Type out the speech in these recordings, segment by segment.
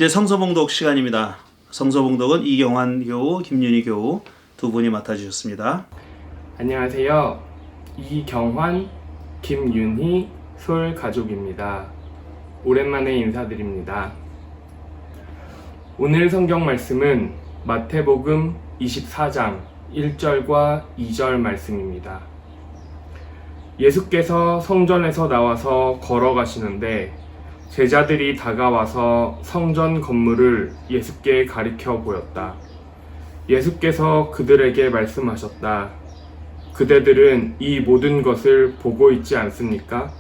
이제 성서봉독 시간입니다. 성서봉독은 이경환 교우, 김윤희 교우 두 분이 맡아주셨습니다. 안녕하세요. 이경환, 김윤희 솔 가족입니다. 오랜만에 인사드립니다. 오늘 성경 말씀은 마태복음 24장 1절과 2절 말씀입니다. 예수께서 성전에서 나와서 걸어가시는데 제자들이 다가와서 성전 건물을 예수께 가리켜 보였다. 예수께서 그들에게 말씀하셨다. 그대들은 이 모든 것을 보고 있지 않습니까?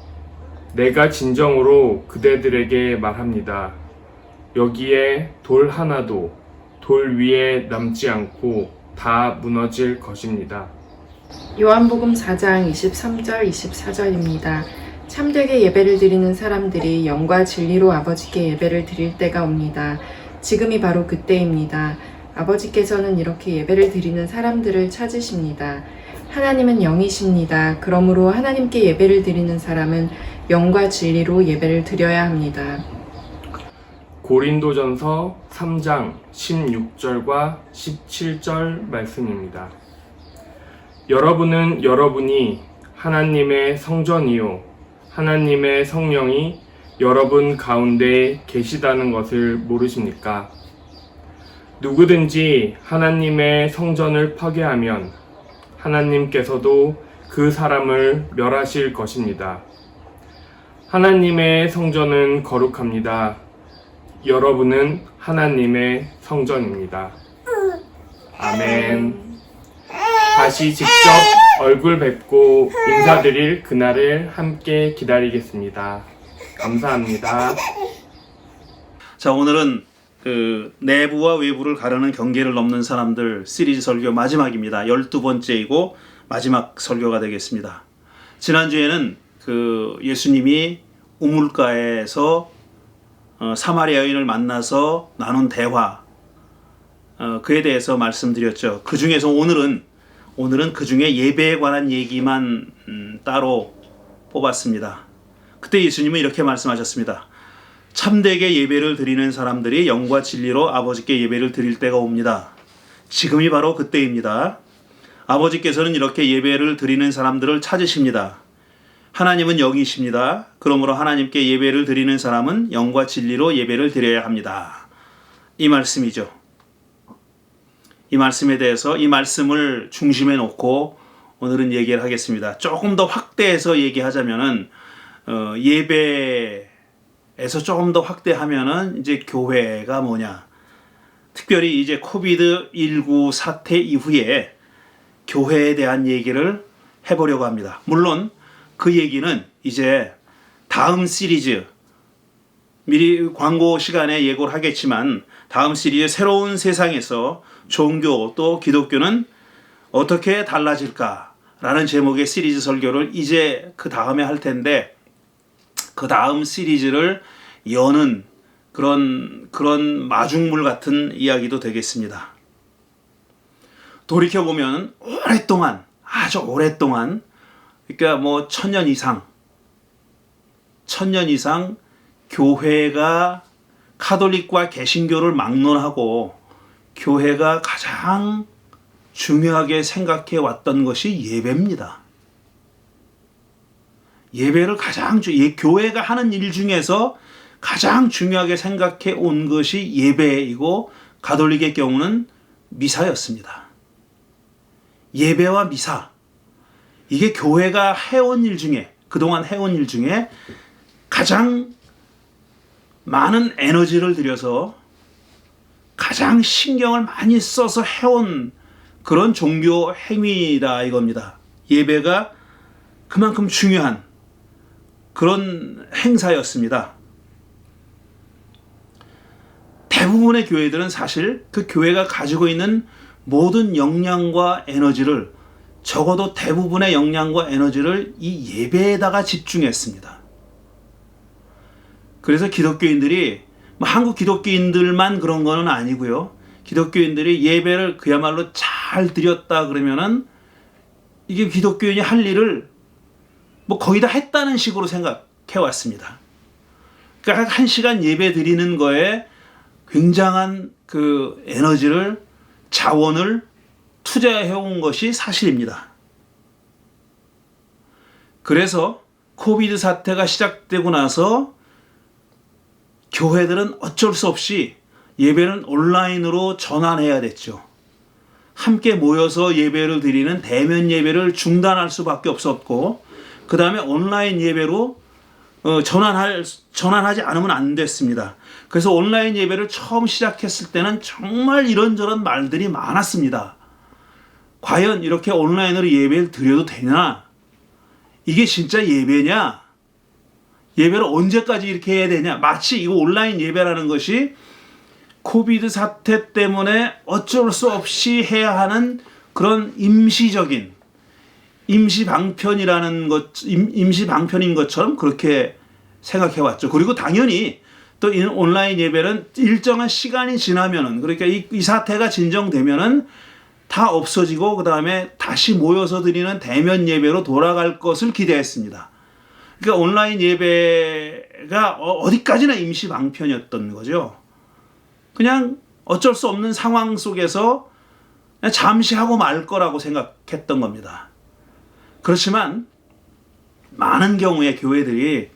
내가 진정으로 그대들에게 말합니다. 여기에 돌 하나도 돌 위에 남지 않고 다 무너질 것입니다. 요한복음 4장 23절 24절입니다. 참되게 예배를 드리는 사람들이 영과 진리로 아버지께 예배를 드릴 때가 옵니다. 지금이 바로 그때입니다. 아버지께서는 이렇게 예배를 드리는 사람들을 찾으십니다. 하나님은 영이십니다. 그러므로 하나님께 예배를 드리는 사람은 영과 진리로 예배를 드려야 합니다. 고린도전서 3장 16절과 17절 말씀입니다. 여러분은 여러분이 하나님의 성전이요 하나님의 성령이 여러분 가운데 계시다는 것을 모르십니까? 누구든지 하나님의 성전을 파괴하면 하나님께서도 그 사람을 멸하실 것입니다. 하나님의 성전은 거룩합니다. 여러분은 하나님의 성전입니다. 아멘. 다시 직접 얼굴 뵙고 인사드릴 그날을 함께 기다리겠습니다. 감사합니다. 자, 오늘은 내부와 외부를 가르는 경계를 넘는 사람들 시리즈 설교 마지막입니다. 12번째이고 마지막 설교가 되겠습니다. 지난주에는 예수님이 우물가에서 사마리아 여인을 만나서 나눈 대화 그에 대해서 말씀드렸죠. 그 중에서 오늘은 그 중에 예배에 관한 얘기만 따로 뽑았습니다. 그때 예수님은 이렇게 말씀하셨습니다. 참되게 예배를 드리는 사람들이 영과 진리로 아버지께 예배를 드릴 때가 옵니다. 지금이 바로 그때입니다. 아버지께서는 이렇게 예배를 드리는 사람들을 찾으십니다. 하나님은 영이십니다. 그러므로 하나님께 예배를 드리는 사람은 영과 진리로 예배를 드려야 합니다. 이 말씀이죠. 이 말씀에 대해서 이 말씀을 중심에 놓고 오늘은 얘기를 하겠습니다. 조금 더 확대해서 얘기하자면은 예배에서 조금 더 확대하면은 이제 교회가 뭐냐? 특별히 이제 코비드-19 사태 이후에 교회에 대한 얘기를 해보려고 합니다. 물론 그 얘기는 이제 다음 시리즈 미리 광고 시간에 예고를 하겠지만 다음 시리즈 새로운 세상에서 종교 또 기독교는 어떻게 달라질까라는 제목의 시리즈 설교를 이제 그 다음에 할 텐데 그 다음 시리즈를 여는 그런 마중물 같은 이야기도 되겠습니다. 돌이켜보면 아주 오랫동안 그러니까 뭐 1000년 이상 교회가 카톨릭과 개신교를 막론하고 교회가 가장 중요하게 생각해 왔던 것이 예배입니다. 예배를 교회가 하는 일 중에서 가장 중요하게 생각해 온 것이 예배이고 가톨릭의 경우는 미사였습니다. 예배와 미사 이게 교회가 그동안 해온 일 중에 가장 많은 에너지를 들여서 가장 신경을 많이 써서 해온 그런 종교 행위다 이겁니다. 예배가 그만큼 중요한 그런 행사였습니다. 대부분의 교회들은 사실 그 교회가 가지고 있는 모든 역량과 에너지를 적어도 대부분의 역량과 에너지를 이 예배에다가 집중했습니다. 그래서 기독교인들이 한국 기독교인들만 그런 거는 아니고요. 기독교인들이 예배를 그야말로 잘 드렸다 그러면은 이게 기독교인이 할 일을 뭐 거의 다 했다는 식으로 생각해 왔습니다. 그러니까 한 시간 예배 드리는 거에 굉장한 그 에너지를 자원을 투자해온 것이 사실입니다. 그래서 코비드 사태가 시작되고 나서 교회들은 어쩔 수 없이 예배는 온라인으로 전환해야 됐죠. 함께 모여서 예배를 드리는 대면 예배를 중단할 수밖에 없었고, 그 다음에 온라인 예배로 전환하지 않으면 안 됐습니다. 그래서 온라인 예배를 처음 시작했을 때는 정말 이런저런 말들이 많았습니다. 과연 이렇게 온라인으로 예배를 드려도 되냐? 이게 진짜 예배냐? 예배를 언제까지 이렇게 해야 되냐? 마치 이거 온라인 예배라는 것이 코비드 사태 때문에 어쩔 수 없이 해야 하는 그런 임시 방편인 것처럼 그렇게 생각해 왔죠. 그리고 당연히 또 이 온라인 예배는 일정한 시간이 지나면은, 그러니까 이 사태가 진정되면은 다 없어지고 그 다음에 다시 모여서 드리는 대면 예배로 돌아갈 것을 기대했습니다. 그러니까 온라인 예배가 어디까지나 임시 방편이었던 거죠. 그냥 어쩔 수 없는 상황 속에서 그냥 잠시 하고 말 거라고 생각했던 겁니다. 그렇지만 많은 경우에 교회들이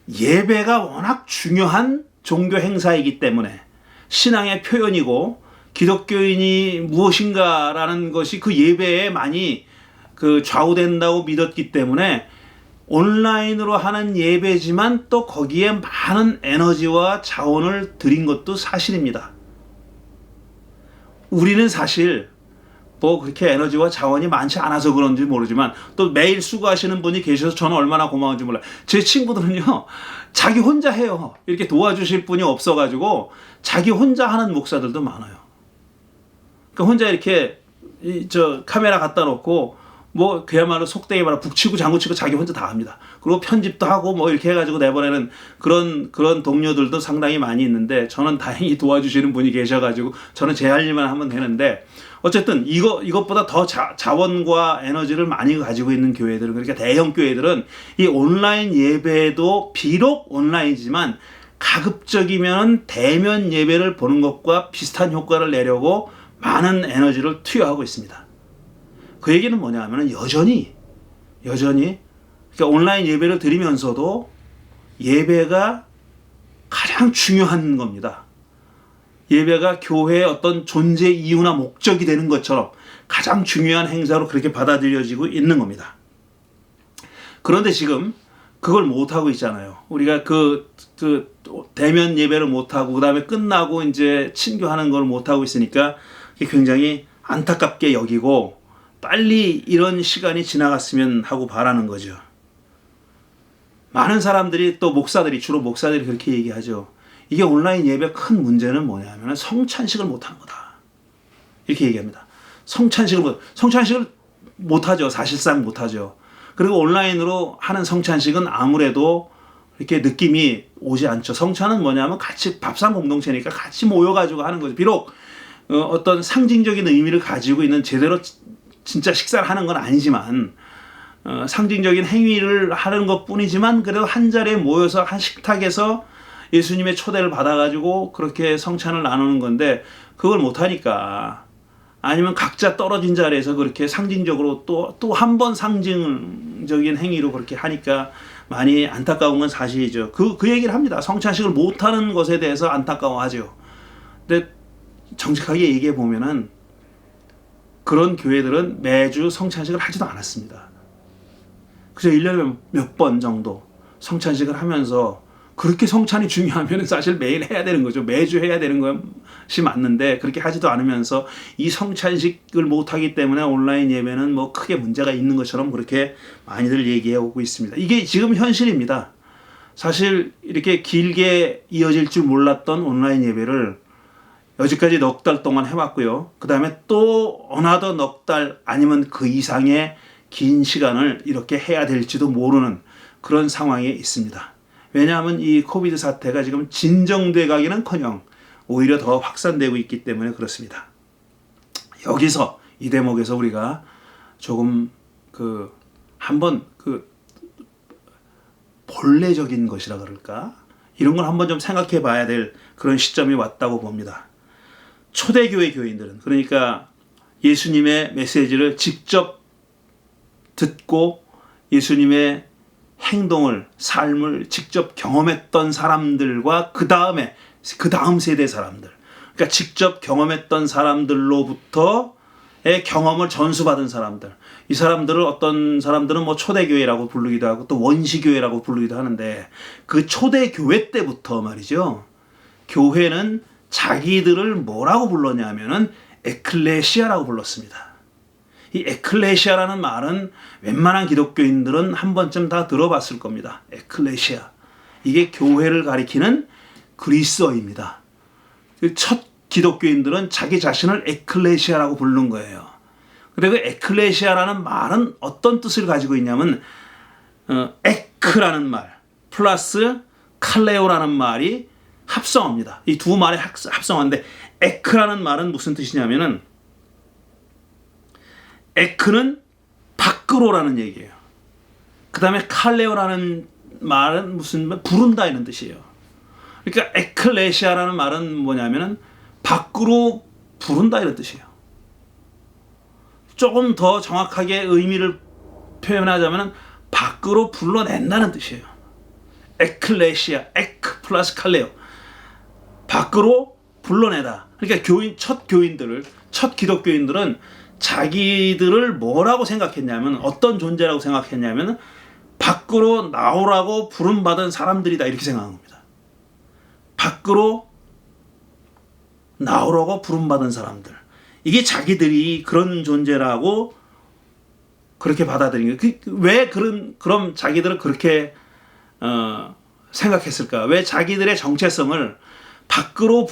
예배가 워낙 중요한 종교 행사이기 때문에, 신앙의 표현이고 기독교인이 무엇인가라는 것이 그 예배에 많이 좌우된다고 믿었기 때문에 온라인으로 하는 예배지만 또 거기에 많은 에너지와 자원을 들인 것도 사실입니다. 우리는 사실 뭐 그렇게 에너지와 자원이 많지 않아서 그런지 모르지만 또 매일 수고하시는 분이 계셔서 저는 얼마나 고마운지 몰라요. 제 친구들은요, 자기 혼자 해요. 이렇게 도와주실 분이 없어가지고 자기 혼자 하는 목사들도 많아요. 그러니까 혼자 이렇게 카메라 갖다 놓고 뭐 그야말로 속되게 말하 북치고 장구치고 자기 혼자 다 합니다. 그리고 편집도 하고 뭐 이렇게 해가지고 내보내는 그런 동료들도 상당히 많이 있는데, 저는 다행히 도와주시는 분이 계셔가지고 저는 제 할 일만 하면 되는데, 어쨌든 이것보다 더 자원과 에너지를 많이 가지고 있는 교회들은, 그러니까 대형 교회들은 이 온라인 예배도 비록 온라인이지만 가급적이면 대면 예배를 보는 것과 비슷한 효과를 내려고 많은 에너지를 투여하고 있습니다. 그 얘기는 뭐냐 하면 여전히 그러니까 온라인 예배를 드리면서도 예배가 가장 중요한 겁니다. 예배가 교회의 어떤 존재 이유나 목적이 되는 것처럼 가장 중요한 행사로 그렇게 받아들여지고 있는 겁니다. 그런데 지금 그걸 못하고 있잖아요. 우리가 그 대면 예배를 못하고 그 다음에 끝나고 이제 친교하는 걸 못하고 있으니까 굉장히 안타깝게 여기고 빨리 이런 시간이 지나갔으면 하고 바라는 거죠. 많은 사람들이 또 주로 목사들이 그렇게 얘기하죠. 이게 온라인 예배 큰 문제는 뭐냐면 성찬식을 못하는 거다. 이렇게 얘기합니다. 성찬식을 못하죠. 사실상 못하죠. 그리고 온라인으로 하는 성찬식은 아무래도 이렇게 느낌이 오지 않죠. 성찬은 뭐냐면 같이 밥상 공동체니까 같이 모여가지고 하는 거죠. 비록 어떤 상징적인 의미를 가지고 있는 제대로 진짜 식사를 하는 건 아니지만 상징적인 행위를 하는 것 뿐이지만 그래도 한 자리에 모여서 한 식탁에서 예수님의 초대를 받아가지고 그렇게 성찬을 나누는 건데 그걸 못하니까, 아니면 각자 떨어진 자리에서 그렇게 상징적으로 또 한 번 상징적인 행위로 그렇게 하니까 많이 안타까운 건 사실이죠. 그 얘기를 합니다. 성찬식을 못하는 것에 대해서 안타까워하죠. 근데 정직하게 얘기해 보면은 그런 교회들은 매주 성찬식을 하지도 않았습니다. 그저 1년에 몇 번 정도 성찬식을 하면서, 그렇게 성찬이 중요하면 사실 매일 해야 되는 거죠. 매주 해야 되는 것이 맞는데 그렇게 하지도 않으면서 이 성찬식을 못하기 때문에 온라인 예배는 뭐 크게 문제가 있는 것처럼 그렇게 많이들 얘기해 오고 있습니다. 이게 지금 현실입니다. 사실 이렇게 길게 이어질 줄 몰랐던 온라인 예배를 여지까지 넉 달 동안 해왔고요. 그 다음에 또 어나더 넉 달 아니면 그 이상의 긴 시간을 이렇게 해야 될지도 모르는 그런 상황에 있습니다. 왜냐하면 이 코비드 사태가 지금 진정돼 가기는커녕 오히려 더 확산되고 있기 때문에 그렇습니다. 여기서 이 대목에서 우리가 조금 한번 본래적인 것이라 그럴까? 이런 걸 한번 좀 생각해 봐야 될 그런 시점이 왔다고 봅니다. 초대교회 교인들은, 그러니까 예수님의 메시지를 직접 듣고 예수님의 행동을, 삶을 직접 경험했던 사람들과 그 다음 세대 사람들, 그러니까 직접 경험했던 사람들로부터의 경험을 전수받은 사람들, 이 사람들을 어떤 사람들은 뭐 초대교회라고 부르기도 하고 또 원시교회라고 부르기도 하는데, 그 초대교회 때부터 말이죠, 교회는 자기들을 뭐라고 불렀냐면은 에클레시아라고 불렀습니다. 이 에클레시아라는 말은 웬만한 기독교인들은 한 번쯤 다 들어봤을 겁니다. 에클레시아. 이게 교회를 가리키는 그리스어입니다. 첫 기독교인들은 자기 자신을 에클레시아라고 부르는 거예요. 그리고 에클레시아라는 말은 어떤 뜻을 가지고 있냐면 에크라는 말 플러스 칼레오라는 말이 합성어입니다. 이 두 말이 합성어인데, 에크라는 말은 무슨 뜻이냐면은 에크는 밖으로라는 얘기예요. 그 다음에 칼레오라는 말은 무슨 부른다 이런 뜻이에요. 그러니까 에클레시아라는 말은 뭐냐면은 밖으로 부른다 이런 뜻이에요. 조금 더 정확하게 의미를 표현하자면은 밖으로 불러낸다는 뜻이에요. 에클레시아, 에크 플러스 칼레오, 밖으로 불러내다. 그러니까 첫 기독교인들은 자기들을 뭐라고 생각했냐면, 어떤 존재라고 생각했냐면 밖으로 나오라고 부름받은 사람들이다 이렇게 생각한 겁니다. 밖으로 나오라고 부름받은 사람들, 이게 자기들이 그런 존재라고 그렇게 받아들인 거예요. 왜 그럼 자기들은 그렇게 생각했을까? 왜 자기들의 정체성을 밖으로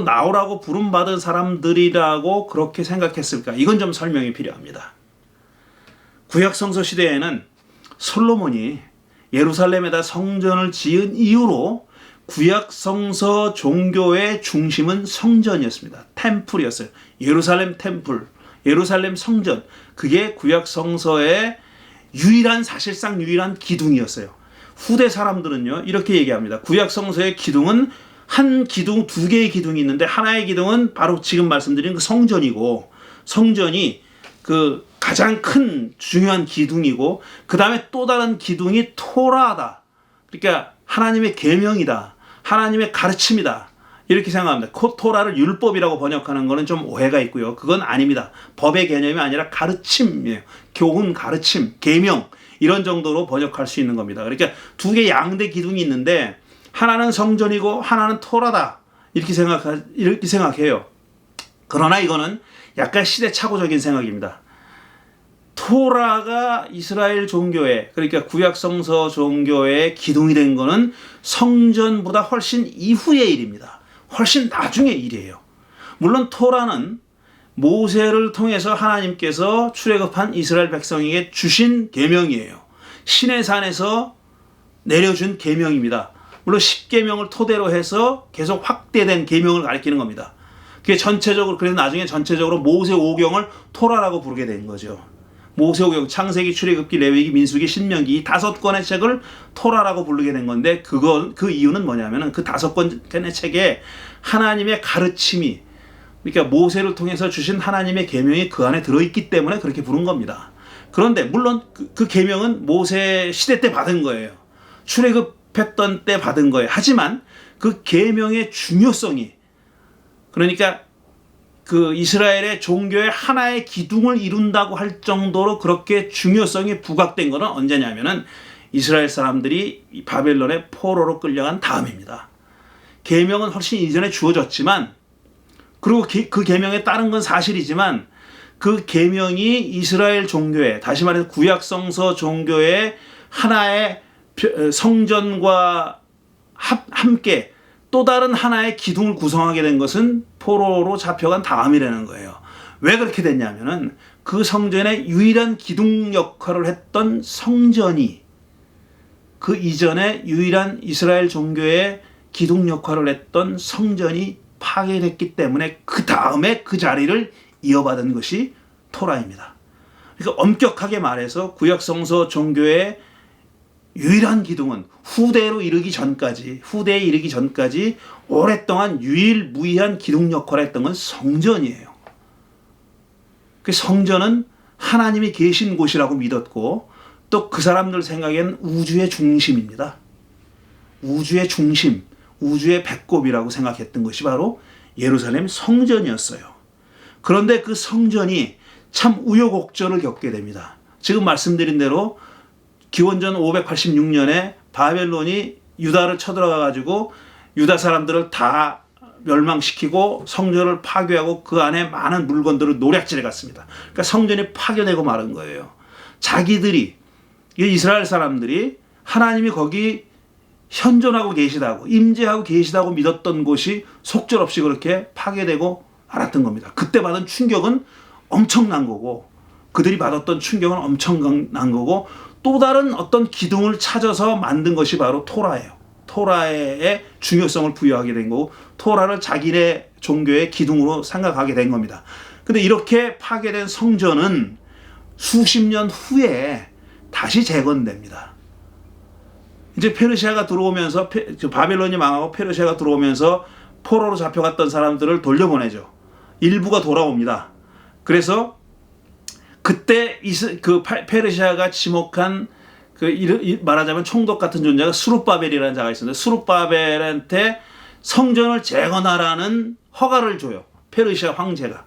나오라고 부름받은 사람들이라고 그렇게 생각했을까? 이건 좀 설명이 필요합니다. 구약성서 시대에는 솔로몬이 예루살렘에다 성전을 지은 이후로 구약성서 종교의 중심은 성전이었습니다. 템플이었어요. 예루살렘 템플, 예루살렘 성전, 그게 구약성서의 사실상 유일한 기둥이었어요. 후대 사람들은요 이렇게 얘기합니다. 구약성서의 기둥은 두 개의 기둥이 있는데, 하나의 기둥은 바로 지금 말씀드린 그 성전이고, 성전이 그 가장 큰 중요한 기둥이고, 그 다음에 또 다른 기둥이 토라다. 그러니까 하나님의 계명이다, 하나님의 가르침이다, 이렇게 생각합니다. 토라를 율법이라고 번역하는 거는 좀 오해가 있고요. 그건 아닙니다. 법의 개념이 아니라 가르침이에요. 교훈, 가르침, 계명, 이런 정도로 번역할 수 있는 겁니다. 그러니까 두 개의 양대 기둥이 있는데, 하나는 성전이고 하나는 토라다, 이렇게 생각해요. 그러나 이거는 약간 시대착오적인 생각입니다. 토라가 이스라엘 종교의, 그러니까 구약성서 종교의 기둥이 된 거는 성전보다 훨씬 이후의 일입니다. 훨씬 나중의 일이에요. 물론 토라는 모세를 통해서 하나님께서 출애굽한 이스라엘 백성에게 주신 계명이에요. 시내산에서 내려준 계명입니다. 물론 10계명을 토대로 해서 계속 확대된 계명을 가리키는 겁니다. 그게 그래서 나중에 전체적으로 모세 5경을 토라라고 부르게 된 거죠. 모세 5경, 창세기, 출애굽기, 레위기, 민수기, 신명기, 이 5권의 책을 토라라고 부르게 된 건데, 그 이유는 뭐냐면은 그 5권의 책에 하나님의 가르침이, 그러니까 모세를 통해서 주신 하나님의 계명이 그 안에 들어있기 때문에 그렇게 부른 겁니다. 그런데 물론 그 계명은 모세 시대 때 받은 거예요. 출애굽했던 때 받은 거예요. 하지만 그 계명의 중요성이, 그러니까 그 이스라엘의 종교의 하나의 기둥을 이룬다고 할 정도로 그렇게 중요성이 부각된 것은 언제냐면은 이스라엘 사람들이 바벨론의 포로로 끌려간 다음입니다. 계명은 훨씬 이전에 주어졌지만, 그리고 그 계명에 따른 건 사실이지만, 그 계명이 이스라엘 종교의, 다시 말해서 구약성서 종교의 하나의 성전과 함께 또 다른 하나의 기둥을 구성하게 된 것은 포로로 잡혀간 다음이라는 거예요. 왜 그렇게 됐냐면은 그 성전의 유일한 기둥 역할을 했던 성전이, 그 이전에 유일한 이스라엘 종교의 기둥 역할을 했던 성전이 파괴됐기 때문에 그 다음에 그 자리를 이어받은 것이 토라입니다. 그러니까 엄격하게 말해서 구약성서 종교의 유일한 기둥은 후대에 이르기 전까지 오랫동안 유일무이한 기둥 역할을 했던 건 성전이에요. 그 성전은 하나님이 계신 곳이라고 믿었고 또 그 사람들 생각엔 우주의 중심입니다. 우주의 중심, 우주의 배꼽이라고 생각했던 것이 바로 예루살렘 성전이었어요. 그런데 그 성전이 참 우여곡절을 겪게 됩니다. 지금 말씀드린 대로 기원전 586년에 바벨론이 유다를 쳐들어가 가지고 유다 사람들을 다 멸망시키고 성전을 파괴하고 그 안에 많은 물건들을 노략질해 갔습니다. 그러니까 성전이 파괴되고 마른 거예요. 자기들이 이스라엘 사람들이 하나님이 거기 현존하고 계시다고 임재하고 계시다고 믿었던 곳이 속절없이 그렇게 파괴되고 말았던 겁니다. 그때 받은 충격은 엄청난 거고 그들이 받았던 충격은 엄청난 거고 또 다른 어떤 기둥을 찾아서 만든 것이 바로 토라예요. 토라의 중요성을 부여하게 된 거고 토라를 자기네 종교의 기둥으로 생각하게 된 겁니다. 근데 이렇게 파괴된 성전은 수십 년 후에 다시 재건됩니다. 이제 페르시아가 들어오면서 바벨론이 망하고 페르시아가 들어오면서 포로로 잡혀갔던 사람들을 돌려보내죠. 일부가 돌아옵니다. 그래서 그때 그 페르시아가 지목한 말하자면 총독 같은 존재가 수룹바벨이라는 자가 있었는데 수룹바벨한테 성전을 재건하라는 허가를 줘요. 페르시아 황제가.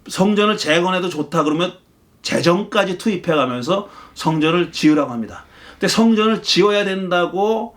성전을 재건해도 좋다 그러면 재정까지 투입해가면서 성전을 지으라고 합니다. 근데 성전을 지어야 된다고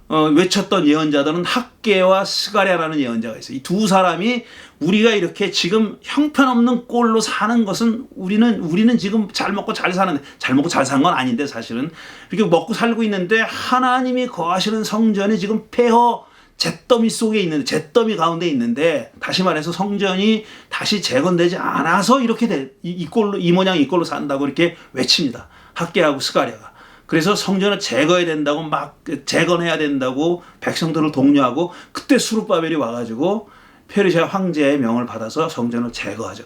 외쳤던 예언자들은 학개와 스가랴라는 예언자가 있어요. 이 두 사람이 우리가 이렇게 지금 형편없는 꼴로 사는 것은 우리는 지금 잘 먹고 잘 사는데 잘 먹고 잘 산 건 아닌데 사실은 이렇게 먹고 살고 있는데 하나님이 거하시는 성전이 지금 폐허 잿더미 속에 있는데 잿더미 가운데 있는데 다시 말해서 성전이 다시 재건되지 않아서 이렇게 이 모양 이 꼴로 산다고 이렇게 외칩니다. 학개하고 스가랴가. 그래서 성전을 재건해야 된다고 막 재건해야 된다고 백성들을 독려하고 그때 수룹바벨이 와가지고 페르시아 황제의 명을 받아서 성전을 재건하죠.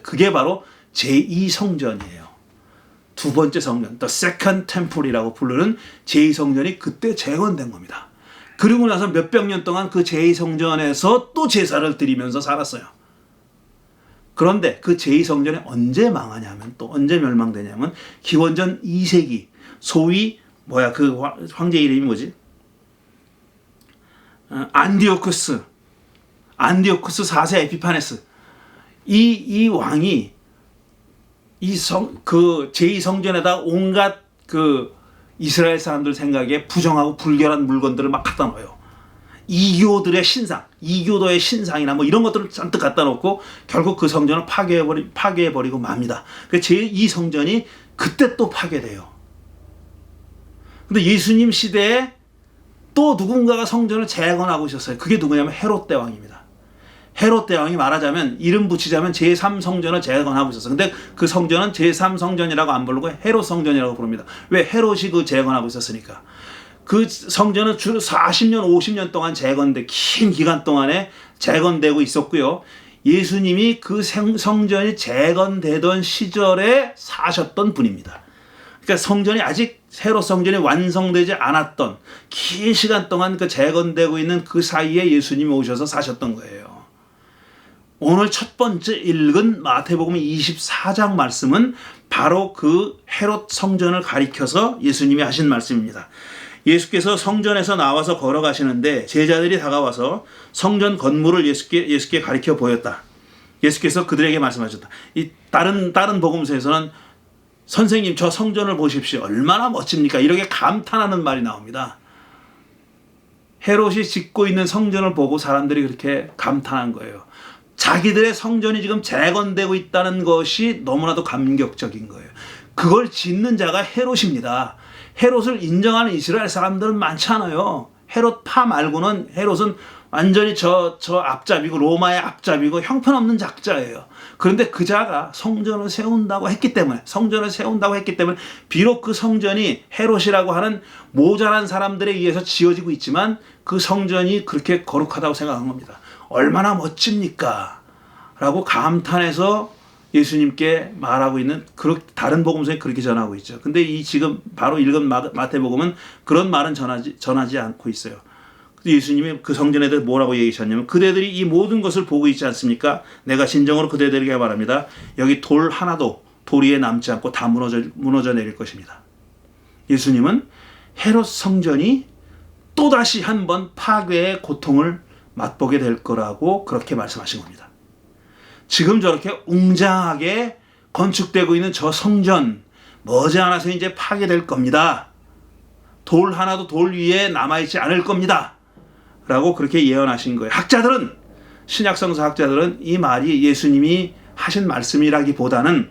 그게 바로 제2성전이에요. 두 번째 성전, The Second Temple이라고 부르는 제2성전이 그때 재건된 겁니다. 그리고 나서 몇백 년 동안 그 제2성전에서 또 제사를 드리면서 살았어요. 그런데 그 제2성전이 언제 망하냐면 또 언제 멸망되냐면 기원전 2세기 소위 그 황제 이름이 뭐지? 안디오쿠스 4세 에피파네스 이 왕이 그 제2성전에다 온갖 그 이스라엘 사람들 생각에 부정하고 불결한 물건들을 막 갖다 놓아요. 이교도의 신상이나 뭐 이런 것들을 잔뜩 갖다 놓고 결국 그 성전을 파괴해버리고 맙니다. 그래서 제2성전이 그때 또 파괴돼요. 근데 예수님 시대에 또 누군가가 성전을 재건하고 있었어요. 그게 누구냐면 헤롯 대왕입니다. 헤롯 대왕이 말하자면 이름 붙이자면 제3성전을 재건하고 있었어요. 근데 그 성전은 제3성전이라고 안 부르고 헤롯 성전이라고 부릅니다. 왜? 헤롯이 그 재건하고 있었으니까. 그 성전은 주로 40년, 50년 동안 긴 기간 동안에 재건되고 있었고요. 예수님이 그 성전이 재건되던 시절에 사셨던 분입니다. 그러니까 성전이 아직 헤롯 성전이 완성되지 않았던 긴 시간 동안 그 재건되고 있는 그 사이에 예수님이 오셔서 사셨던 거예요. 오늘 첫 번째 읽은 마태복음 24장 말씀은 바로 그 헤롯 성전을 가리켜서 예수님이 하신 말씀입니다. 예수께서 성전에서 나와서 걸어가시는데 제자들이 다가와서 성전 건물을 예수께 가리켜 보였다. 예수께서 그들에게 말씀하셨다. 이 다른 복음서에서는 선생님 저 성전을 보십시오. 얼마나 멋집니까? 이렇게 감탄하는 말이 나옵니다. 헤롯이 짓고 있는 성전을 보고 사람들이 그렇게 감탄한 거예요. 자기들의 성전이 지금 재건되고 있다는 것이 너무나도 감격적인 거예요. 그걸 짓는 자가 헤롯입니다. 헤롯을 인정하는 이스라엘 사람들은 많지 않아요. 헤롯파 말고는 헤롯은 완전히 저 앞잡이고 로마의 앞잡이고 형편없는 작자예요. 그런데 그 자가 성전을 세운다고 했기 때문에 비록 그 성전이 헤롯이라고 하는 모자란 사람들에 의해서 지어지고 있지만 그 성전이 그렇게 거룩하다고 생각한 겁니다. 얼마나 멋집니까? 라고 감탄해서 예수님께 말하고 있는 다른 복음서에 그렇게 전하고 있죠. 근데 이 지금 바로 읽은 마태복음은 그런 말은 전하지 않고 있어요. 예수님이 그 성전에들 뭐라고 얘기하셨냐면 그대들이 이 모든 것을 보고 있지 않습니까? 내가 진정으로 그대들에게 말합니다. 여기 돌 하나도 돌 위에 남지 않고 다 무너져 내릴 것입니다. 예수님은 헤롯 성전이 또다시 한번 파괴의 고통을 맛보게 될 거라고 그렇게 말씀하신 겁니다. 지금 저렇게 웅장하게 건축되고 있는 저 성전 머지않아서 이제 파괴될 겁니다. 돌 하나도 돌 위에 남아있지 않을 겁니다. 라고 그렇게 예언하신 거예요. 학자들은, 신약성서 학자들은 이 말이 예수님이 하신 말씀이라기보다는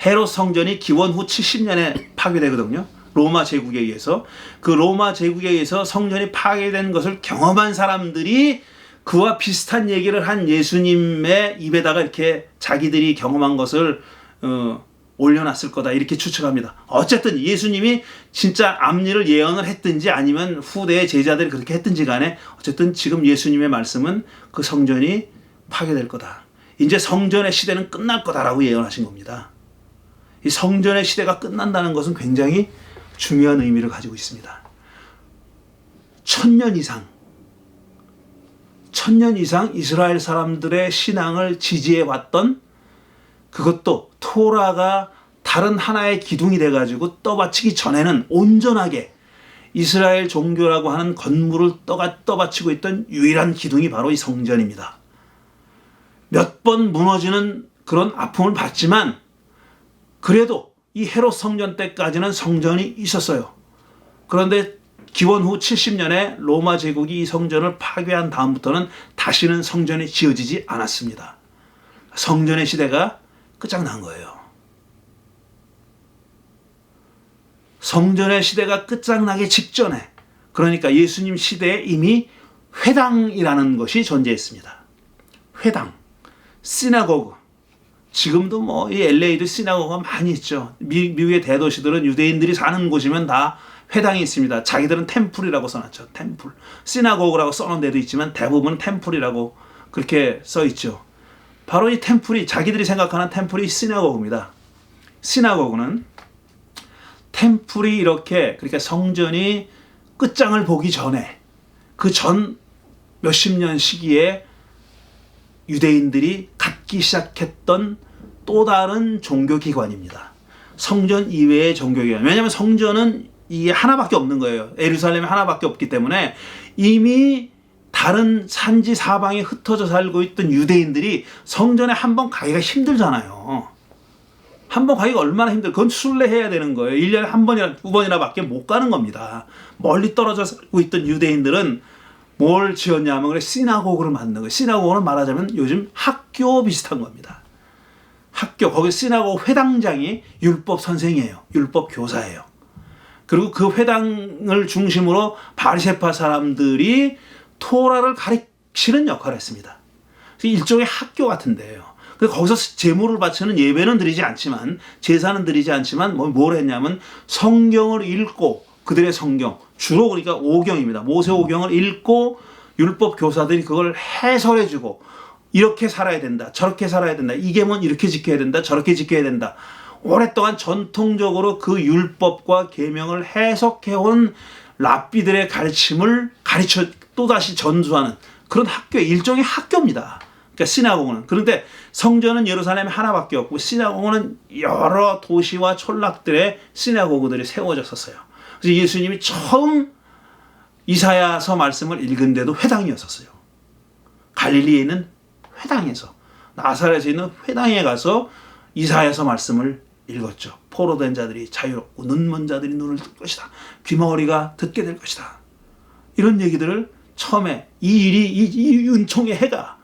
헤롯 성전이 기원 후 70년에 파괴되거든요. 로마 제국에 의해서. 그 로마 제국에 의해서 성전이 파괴된 것을 경험한 사람들이 그와 비슷한 얘기를 한 예수님의 입에다가 이렇게 자기들이 경험한 것을 올려놨을 거다 이렇게 추측합니다. 어쨌든 예수님이 진짜 앞일을 예언을 했든지 아니면 후대의 제자들이 그렇게 했든지 간에 어쨌든 지금 예수님의 말씀은 그 성전이 파괴될 거다. 이제 성전의 시대는 끝날 거다라고 예언하신 겁니다. 이 성전의 시대가 끝난다는 것은 굉장히 중요한 의미를 가지고 있습니다. 1000년 이상 이스라엘 사람들의 신앙을 지지해 왔던 그것도 토라가 다른 하나의 기둥이 돼가지고 떠받치기 전에는 온전하게 이스라엘 종교라고 하는 건물을 떠받치고 있던 유일한 기둥이 바로 이 성전입니다. 몇 번 무너지는 그런 아픔을 받지만 그래도 이 헤롯 성전 때까지는 성전이 있었어요. 그런데 기원 후 70년에 로마 제국이 이 성전을 파괴한 다음부터는 다시는 성전이 지어지지 않았습니다. 성전의 시대가 끝장난 거예요. 성전의 시대가 끝장나기 직전에, 그러니까 예수님 시대에 이미 회당이라는 것이 존재했습니다. 회당, 시나고그. 지금도 뭐 이 LA도 시나고그가 많이 있죠. 미국의 대도시들은 유대인들이 사는 곳이면 다 회당이 있습니다. 자기들은 템플이라고 써놨죠. 템플. 시나고그라고 써놓은 데도 있지만 대부분 템플이라고 그렇게 써있죠. 바로 이 템플이, 자기들이 생각하는 템플이 시나고그입니다. 시나고그는 템플이 이렇게, 그러니까 성전이 끝장을 보기 전에, 그 전 몇십 년 시기에 유대인들이 갖기 시작했던 또 다른 종교기관입니다. 성전 이외의 종교기관. 왜냐하면 성전은 이게 하나밖에 없는 거예요. 예루살렘에 하나밖에 없기 때문에 이미 다른 산지 사방에 흩어져 살고 있던 유대인들이 성전에 한번 가기가 힘들잖아요. 한번 가기가 얼마나 그건 순례해야 되는 거예요. 1년에 한 번이나 두 번이나 밖에 못 가는 겁니다. 멀리 떨어져 살고 있던 유대인들은 뭘 지었냐면 그래 시나고그를 만든 거예요. 시나고그는 말하자면 요즘 학교 비슷한 겁니다. 학교, 거기 시나고그 회당장이 율법 선생이에요. 율법 교사예요. 그리고 그 회당을 중심으로 바리새파 사람들이 토라를 가르치는 역할을 했습니다. 일종의 학교 같은 데예요. 거기서 제물을 바치는 예배는 드리지 않지만, 제사는 드리지 않지만 뭘 했냐면 성경을 읽고, 그들의 성경, 주로 그러니까 오경입니다. 모세 오경을 읽고 율법 교사들이 그걸 해설해주고, 이렇게 살아야 된다, 저렇게 살아야 된다, 이 계명은 이렇게 지켜야 된다, 저렇게 지켜야 된다. 오랫동안 전통적으로 그 율법과 계명을 해석해온 랍비들의 가르침을 가르쳐 또다시 전수하는 그런 학교의 일종의 학교입니다. 그러니까 시나고그는. 그런데 성전은 예루살렘에 하나밖에 없고 시나고그는 여러 도시와 촌락들의 시나고그들이 세워졌었어요. 그래서 예수님이 처음 이사야서 말씀을 읽은 데도 회당이었었어요. 갈릴리에 있는 회당에서, 나사렛에 있는 회당에 가서 이사야서 말씀을 읽었죠. 포로된 자들이 자유롭고 눈먼 자들이 눈을 뜰 것이다. 귀머거리가 듣게 될 것이다. 이런 얘기들을 처음에 이 은총의 해가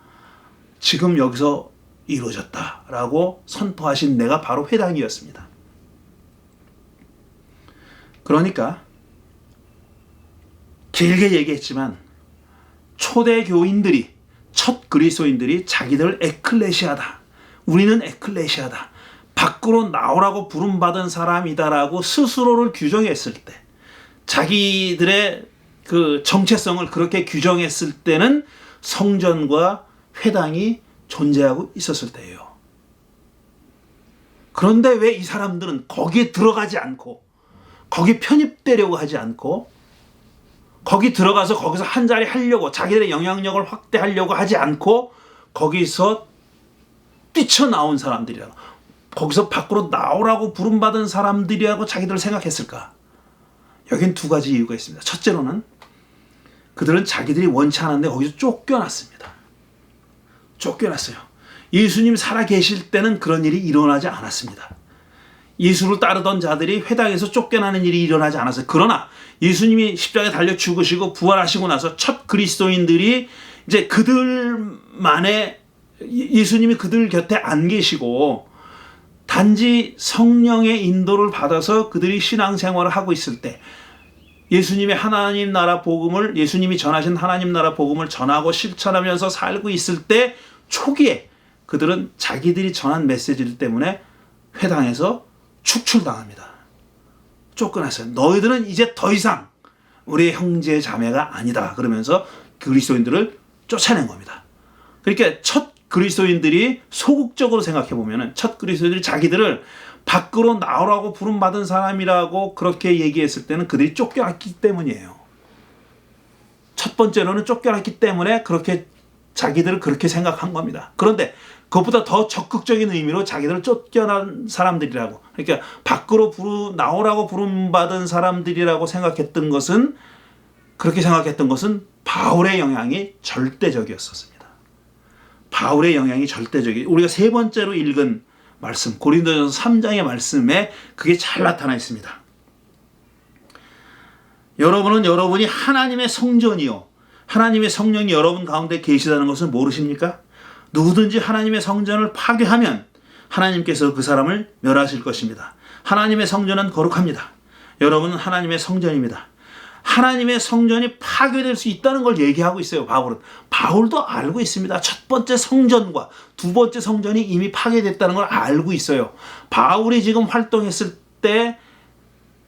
지금 여기서 이루어졌다라고 선포하신 데가 바로 회당이었습니다. 그러니까 길게 얘기했지만 초대 교인들이, 첫 그리스도인들이 자기들 에클레시아다, 우리는 에클레시아다, 밖으로 나오라고 부름받은 사람이다라고 스스로를 규정했을 때, 자기들의 그 정체성을 그렇게 규정했을 때는 성전과 회당이 존재하고 있었을 때예요. 그런데 왜 이 사람들은 거기에 들어가지 않고 거기에 편입되려고 하지 않고 거기 들어가서 거기서 한 자리 하려고 자기들의 영향력을 확대하려고 하지 않고 거기서 뛰쳐나온 사람들이라고, 거기서 밖으로 나오라고 부름받은 사람들이라고 자기들 생각했을까? 여긴 두 가지 이유가 있습니다. 첫째로는 그들은 자기들이 원치 않았는데 거기서 쫓겨났습니다. 쫓겨났어요. 예수님 살아계실 때는 그런 일이 일어나지 않았습니다. 예수를 따르던 자들이 회당에서 쫓겨나는 일이 일어나지 않았어요. 그러나 예수님이 십자가에 달려 죽으시고 부활하시고 나서 첫 그리스도인들이 이제 그들만의, 예수님이 그들 곁에 안 계시고 단지 성령의 인도를 받아서 그들이 신앙생활을 하고 있을 때, 예수님의 하나님 나라 복음을, 예수님이 전하신 하나님 나라 복음을 전하고 실천하면서 살고 있을 때 초기에 그들은 자기들이 전한 메시지 때문에 회당에서 축출당합니다. 쫓겨났어요. 너희들은 이제 더 이상 우리의 형제 자매가 아니다 그러면서 그리스도인들을 쫓아낸 겁니다. 그러니까 첫 그리스도인들이 소극적으로 생각해 보면은, 첫 그리스도인들이 자기들을 밖으로 나오라고 부름받은 사람이라고 그렇게 얘기했을 때는 그들이 쫓겨났기 때문이에요. 첫 번째로는 쫓겨났기 때문에 그렇게 자기들을 그렇게 생각한 겁니다. 그런데 그것보다 더 적극적인 의미로 자기들을 쫓겨난 사람들이라고, 그러니까 밖으로 나오라고 부름받은 사람들이라고 생각했던 것은, 그렇게 생각했던 것은 바울의 영향이 절대적이었습니다. 바울의 영향이 절대적이에요. 우리가 세 번째로 읽은 말씀, 고린도전서 3장의 말씀에 그게 잘 나타나 있습니다. 여러분은 여러분이 하나님의 성전이요 하나님의 성령이 여러분 가운데 계시다는 것을 모르십니까? 누구든지 하나님의 성전을 파괴하면 하나님께서 그 사람을 멸하실 것입니다. 하나님의 성전은 거룩합니다. 여러분은 하나님의 성전입니다. 하나님의 성전이 파괴될 수 있다는 걸 얘기하고 있어요. 바울은. 바울도 알고 있습니다. 첫 번째 성전과 두 번째 성전이 이미 파괴됐다는 걸 알고 있어요. 바울이 지금 활동했을 때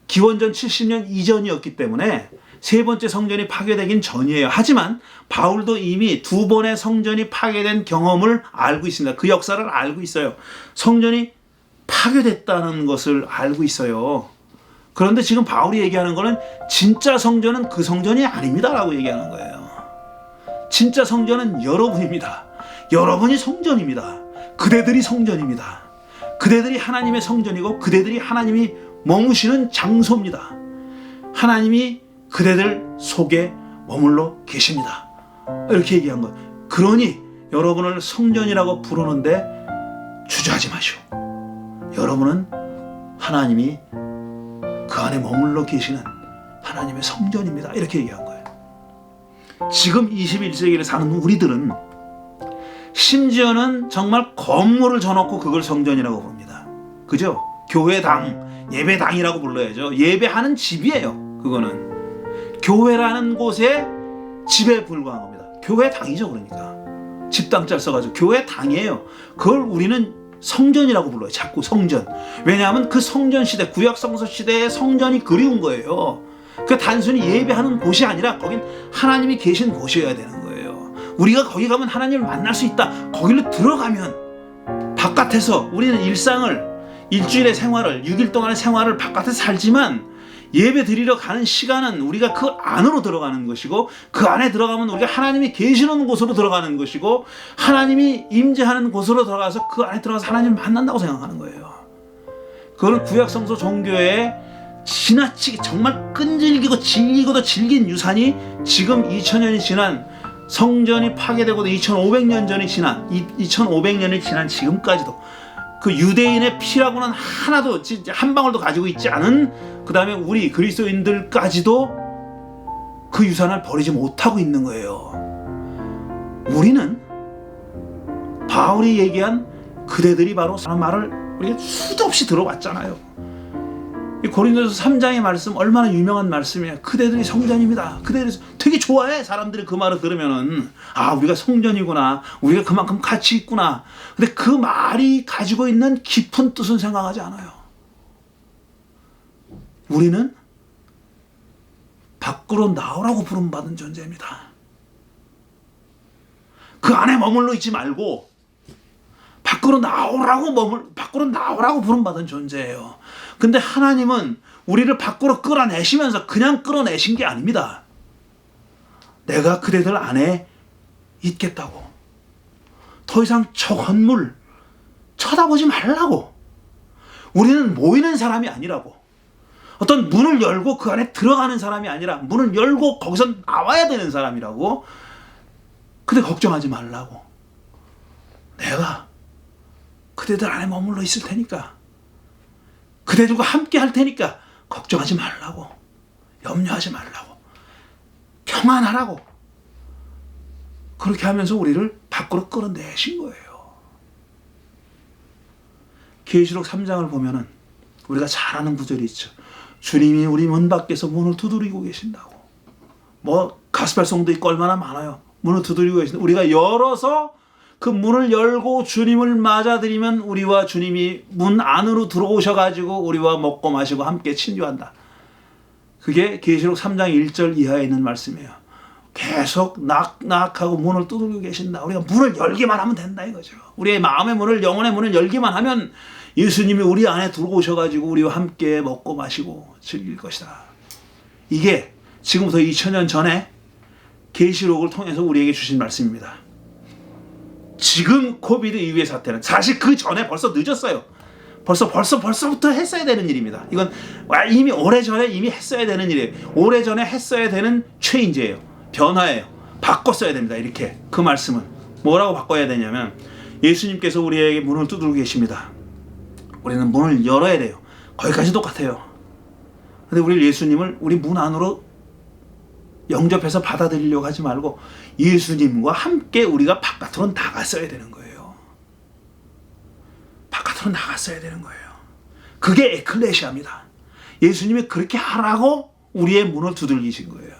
기원전 70년 이전이었기 때문에 세 번째 성전이 파괴되긴 전이에요. 하지만 바울도 이미 두 번의 성전이 파괴된 경험을 알고 있습니다. 그 역사를 알고 있어요. 성전이 파괴됐다는 것을 알고 있어요. 그런데 지금 바울이 얘기하는 거는 진짜 성전은 그 성전이 아닙니다라고 얘기하는 거예요. 진짜 성전은 여러분입니다. 여러분이 성전입니다. 그대들이 성전입니다. 그대들이 하나님의 성전이고 그대들이 하나님이 머무시는 장소입니다. 하나님이 그대들 속에 머물러 계십니다. 이렇게 얘기한 거예요. 그러니 여러분을 성전이라고 부르는데 주저하지 마시오. 여러분은 하나님이 그 안에 머물러 계시는 하나님의 성전입니다. 이렇게 얘기한 거예요. 지금 21세기를 사는 우리들은 심지어는 정말 건물을 져놓고 그걸 성전이라고 부릅니다. 그죠? 교회당, 예배당이라고 불러야죠. 예배하는 집이에요. 그거는 교회라는 곳에 집에 불과한 겁니다. 교회당이죠. 그러니까 집당짤 써가지고 교회당이에요. 그걸 우리는 성전이라고 불러요. 자꾸 성전. 왜냐하면 그 성전 시대, 구약 성서 시대의 성전이 그리운 거예요. 그 단순히 예배하는 곳이 아니라 거긴 하나님이 계신 곳이어야 되는 거예요. 우리가 거기 가면 하나님을 만날 수 있다. 거기로 들어가면, 바깥에서 우리는 일주일의 생활을, 6일 동안의 생활을 바깥에서 살지만 예배 드리러 가는 시간은 우리가 그 안으로 들어가는 것이고, 그 안에 들어가면 우리가 하나님이 계시는 곳으로 들어가는 것이고, 하나님이 임재하는 곳으로 들어가서 그 안에 들어가서 하나님을 만난다고 생각하는 거예요. 그걸 구약성서 종교의 지나치게 정말 끈질기고 질기고도 질긴 유산이 지금 2000년이 지난, 성전이 파괴되고도 2500년이 지난 지금까지도 그 유대인의 피라고는 하나도, 한 방울도 가지고 있지 않은, 그 다음에 우리 그리스도인들까지도 그 유산을 버리지 못하고 있는 거예요. 우리는 바울이 얘기한 그대들이 바로 그 말을 우리가 수도 없이 들어왔잖아요. 이 고린도서 3장의 말씀 얼마나 유명한 말씀이에요. 그대들이 성전입니다. 그대들이 되게 좋아해. 사람들이 그 말을 들으면은, 아, 우리가 성전이구나, 우리가 그만큼 가치 있구나. 근데 그 말이 가지고 있는 깊은 뜻은 생각하지 않아요. 우리는 밖으로 나오라고 부름받은 존재입니다. 그 안에 머물러 있지 말고 밖으로 나오라고 밖으로 나오라고 부름받은 존재예요. 근데 하나님은 우리를 밖으로 끌어내시면서 그냥 끌어내신 게 아닙니다. 내가 그대들 안에 있겠다고. 더 이상 저 건물 쳐다보지 말라고. 우리는 모이는 사람이 아니라고. 어떤 문을 열고 그 안에 들어가는 사람이 아니라 문을 열고 거기서 나와야 되는 사람이라고. 근데 걱정하지 말라고. 내가 그대들 안에 머물러 있을 테니까, 그대들과 함께 할 테니까 걱정하지 말라고. 염려하지 말라고. 평안하라고. 그렇게 하면서 우리를 밖으로 끌어내신 거예요. 계시록 3장을 보면은 우리가 잘 아는 구절이 있죠. 주님이 우리 문 밖에서 문을 두드리고 계신다고. 뭐 가스펠송도 있고 얼마나 많아요. 문을 두드리고 계신다. 우리가 열어서 그 문을 열고 주님을 맞아들이면 우리와 주님이 문 안으로 들어오셔가지고 우리와 먹고 마시고 함께 친교한다. 그게 계시록 3장 1절 이하에 있는 말씀이에요. 계속 낙낙하고 문을 두드리고 계신다. 우리가 문을 열기만 하면 된다 이거죠. 우리의 마음의 문을, 영혼의 문을 열기만 하면 예수님이 우리 안에 들어오셔가지고 우리와 함께 먹고 마시고 즐길 것이다. 이게 지금부터 2000년 전에 계시록을 통해서 우리에게 주신 말씀입니다. 지금 코비드 이후의 사태는 사실 그 전에 벌써 늦었어요. 벌써부터 했어야 되는 일입니다. 이건 이미 오래전에 이미 했어야 되는 일이에요. 오래전에 했어야 되는 체인지예요. 변화예요. 바꿨어야 됩니다. 이렇게 그 말씀은 뭐라고 바꿔야 되냐면 예수님께서 우리에게 문을 두드리고 계십니다. 우리는 문을 열어야 돼요. 거기까지 똑같아요. 근데 우리 예수님을 우리 문 안으로 영접해서 받아들이려고 하지 말고 예수님과 함께 우리가 바깥으로 나갔어야 되는 거예요. 바깥으로 나갔어야 되는 거예요. 그게 에클레시아입니다. 예수님이 그렇게 하라고 우리의 문을 두들기신 거예요.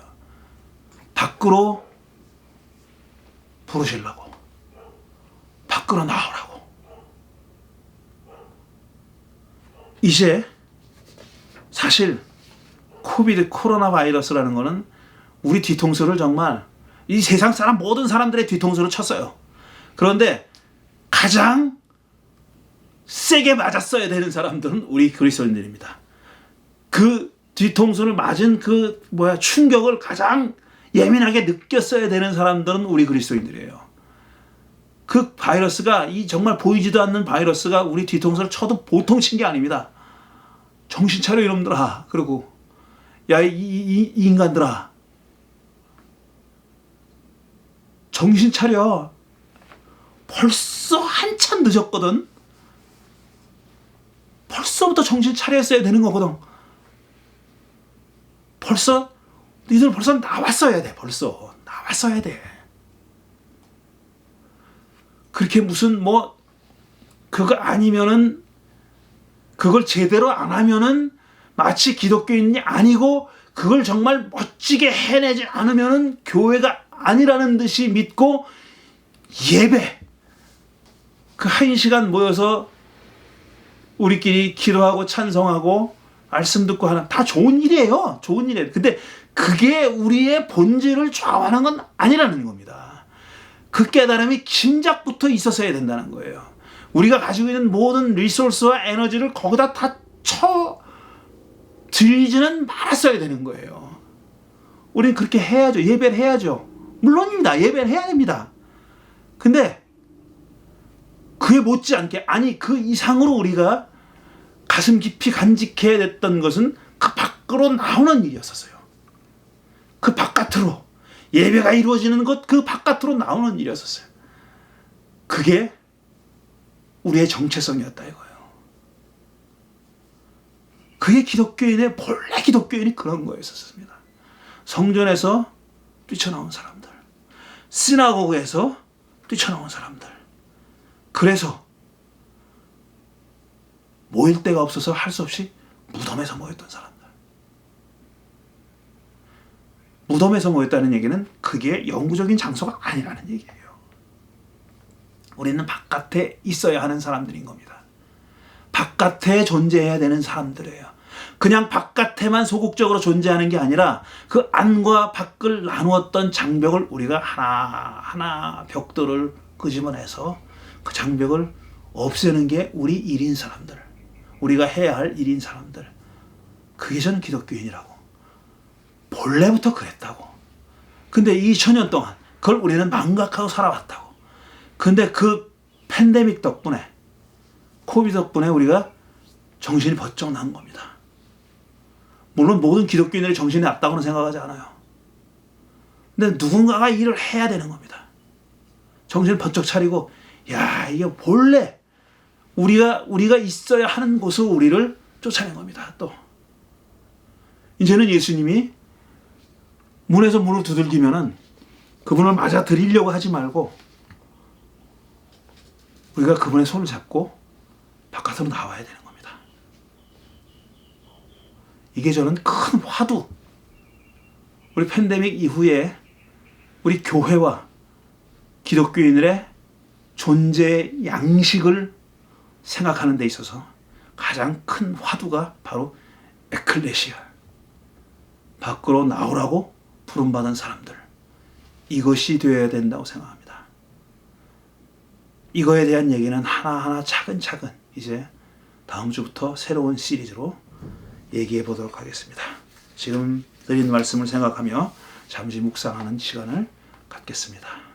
밖으로 부르시려고. 밖으로 나오라고. 이제 사실 코로나 바이러스라는 거는 우리 뒤통수를 정말 이 세상 사람 모든 사람들의 뒤통수를 쳤어요. 그런데 가장 세게 맞았어야 되는 사람들은 우리 그리스도인들입니다. 그 뒤통수를 맞은 충격을 가장 예민하게 느꼈어야 되는 사람들은 우리 그리스도인들이에요. 그 바이러스가 이 정말 보이지도 않는 바이러스가 우리 뒤통수를 쳐도 보통 친 게 아닙니다. 정신 차려 이놈들아. 그리고 야 이 인간들아. 정신 차려. 벌써 한참 늦었거든. 벌써부터 정신 차렸어야 되는 거거든. 니들 벌써 나왔어야 돼. 벌써 나왔어야 돼. 그렇게 무슨 그거 아니면은 그걸 제대로 안 하면은 마치 기독교인이 아니고 그걸 정말 멋지게 해내지 않으면은 교회가 아니라는 듯이 믿고 예배 그 1시간 모여서 우리끼리 기도하고 찬송하고 말씀 듣고 하는 다 좋은 일이에요. 좋은 일이에요. 근데 그게 우리의 본질을 좌우하는 건 아니라는 겁니다. 그 깨달음이 진작부터 있었어야 된다는 거예요. 우리가 가지고 있는 모든 리소스와 에너지를 거기다 다 드리지는 말았어야 되는 거예요. 우리는 그렇게 해야죠. 예배를 해야죠. 물론입니다. 예배를 해야 됩니다. 근데 그에 못지않게 아니 그 이상으로 우리가 가슴 깊이 간직해야 됐던 것은 그 밖으로 나오는 일이었었어요. 그 바깥으로 예배가 이루어지는 것 그 바깥으로 나오는 일이었었어요. 그게 우리의 정체성이었다 이거예요. 그게 기독교인의 본래 기독교인이 그런 거였었습니다. 성전에서 뛰쳐나온 사람들, 시나고그에서 뛰쳐나온 사람들. 그래서 모일 데가 없어서 할 수 없이 무덤에서 모였던 사람들. 무덤에서 모였다는 얘기는 그게 영구적인 장소가 아니라는 얘기예요. 우리는 바깥에 있어야 하는 사람들인 겁니다. 바깥에 존재해야 되는 사람들이에요. 그냥 바깥에만 소극적으로 존재하는 게 아니라 그 안과 밖을 나누었던 장벽을 우리가 하나하나 벽돌을 끄집어내서 그 장벽을 없애는 게 우리 일인 사람들, 우리가 해야 할 일인 사람들. 그게 저는 기독교인이라고. 본래부터 그랬다고. 근데 2000년 동안 그걸 우리는 망각하고 살아왔다고. 근데 그 팬데믹 덕분에, 코비드 덕분에 우리가 정신이 번쩍 난 겁니다. 물론 모든 기독교인들이 정신이 났다고는 생각하지 않아요. 근데 누군가가 일을 해야 되는 겁니다. 정신을 번쩍 차리고, 야, 이게 본래 우리가 있어야 하는 곳으로 우리를 쫓아낸 겁니다. 또 이제는 예수님이 문에서 문을 두들기면은 그분을 맞아 들이려고 하지 말고 우리가 그분의 손을 잡고 바깥으로 나와야 되는 겁니다. 이게 저는 큰 화두, 우리 팬데믹 이후에 우리 교회와 기독교인들의 존재 양식을 생각하는 데 있어서 가장 큰 화두가 바로 에클레시아, 밖으로 나오라고 부름받은 사람들, 이것이 되어야 된다고 생각합니다. 이거에 대한 얘기는 하나하나 차근차근 이제 다음 주부터 새로운 시리즈로 얘기해 보도록 하겠습니다. 지금 드린 말씀을 생각하며 잠시 묵상하는 시간을 갖겠습니다.